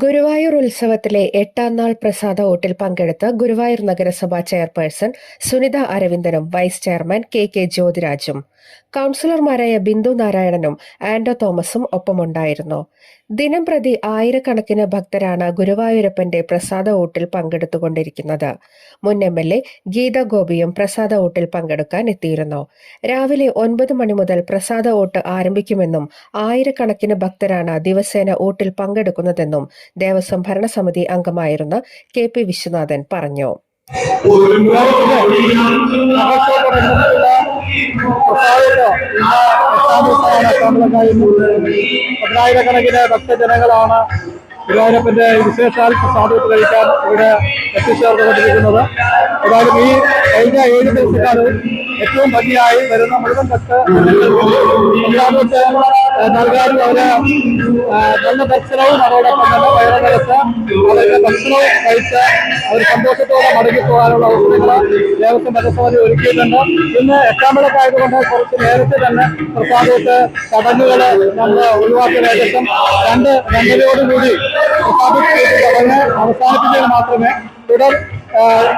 ഗുരുവായൂർ ഉത്സവത്തിലെ എട്ടാം നാൾ പ്രസാദ ഓട്ടിൽ പങ്കെടുത്ത ഗുരുവായൂർ നഗരസഭാ ചെയർപേഴ്സൺ സുനിത അരവിന്ദനും വൈസ് ചെയർമാൻ കെ ജ്യോതിരാജും കൌൺസിലർമാരായ ബിന്ദു നാരായണനും ആൻഡോ തോമസും ഒപ്പമുണ്ടായിരുന്നു. ദിനംപ്രതി ആയിരക്കണക്കിന് ഭക്തരാണ് ഗുരുവായൂരപ്പന്റെ പ്രസാദ ഓട്ടിൽ പങ്കെടുത്തുകൊണ്ടിരിക്കുന്നത്. മുൻ എം.എൽ.എ. ഗീത ഗോപിയും പ്രസാദ ഓട്ടിൽ പങ്കെടുക്കാൻ എത്തിയിരുന്നു. രാവിലെ 9 മണി മുതൽ പ്രസാദ ഓട്ട് ആരംഭിക്കുമെന്നും ആയിരക്കണക്കിന് ഭക്തരാണ് ദിവസേന ഓട്ടിൽ പങ്കെടുക്കുന്നതെന്നും ദേവസ്വം ഭരണസമിതി അംഗമായിരുന്ന കെ.പി. വിശ്വനാഥൻ പറഞ്ഞു. പതിനായിരക്കണക്കിന് ഭക്തജനങ്ങളാണ് ഗുരുവായൂരപ്പന്റെ വിശേഷാൽ പ്രസാദത്തിൽ കഴിക്കാൻ ഇവിടെ എത്തിച്ചേർന്നുകൊണ്ടിരിക്കുന്നത്. ഏതായാലും ഈ കഴിഞ്ഞ 7 ദിവസക്കാലവും ഏറ്റവും ഭംഗിയായി വരുന്ന മുഴുവൻ ഭക്തജനങ്ങൾക്ക് നൽകാനും അവര് നല്ല ദർശനവും അതോടൊപ്പം തന്നെ വയറ് നിറച്ച് അവരുടെ ഭക്ഷണവും കഴിച്ച് അവർ സന്തോഷത്തോടെ മടങ്ങിപ്പോകാനുള്ള അവസരങ്ങൾ ദേവസ്വം ഭരണസമിതി ഒരുക്കിയിട്ടുണ്ട്. ഇന്ന് 8ാം വിളക്കായതുകൊണ്ട് കുറച്ച് നേരത്തെ തന്നെ പ്രസാദത്തെ ചടങ്ങുകൾ നമ്മൾ ഒഴിവാക്കിയ ഏകദേശം 2:30 ചടങ്ങ് അവസാനിപ്പിച്ചാൽ മാത്രമേ തുടർ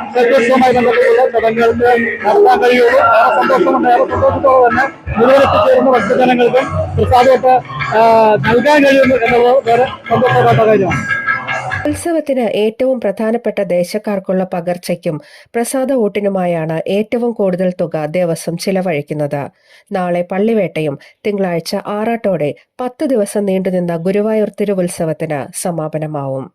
ക്ഷേത്രോത്സവവുമായി ബന്ധപ്പെട്ടുള്ള ചടങ്ങുകൾക്ക് നടത്താൻ കഴിയുള്ളൂ. ഏറെ സന്തോഷമുണ്ട്. ഏറെ സന്തോഷത്തോടെ തന്നെ മുഴുവനെത്തിച്ചേരുന്ന ഭക്തജനങ്ങൾക്ക് പ്രസാദത്തെ നൽകാൻ കഴിയുന്നു എന്നുള്ളത് വേറെ സന്തോഷപ്പെട്ട കാര്യമാണ്. ഉത്സവത്തിന് ഏറ്റവും പ്രധാനപ്പെട്ട ദേശക്കാർക്കുള്ള പകർച്ചയ്ക്കും പ്രസാദ ഊട്ടിനുമായാണ് ഏറ്റവും കൂടുതൽ തുക ദേവസ്വം ചിലവഴിക്കുന്നത്. നാളെ പള്ളിവേട്ടയും തിങ്കളാഴ്ച ആറാട്ടോടെ 10 ദിവസം നീണ്ടുനിന്ന ഗുരുവായൂർ തിരുവുത്സവത്തിന് സമാപനമാവും.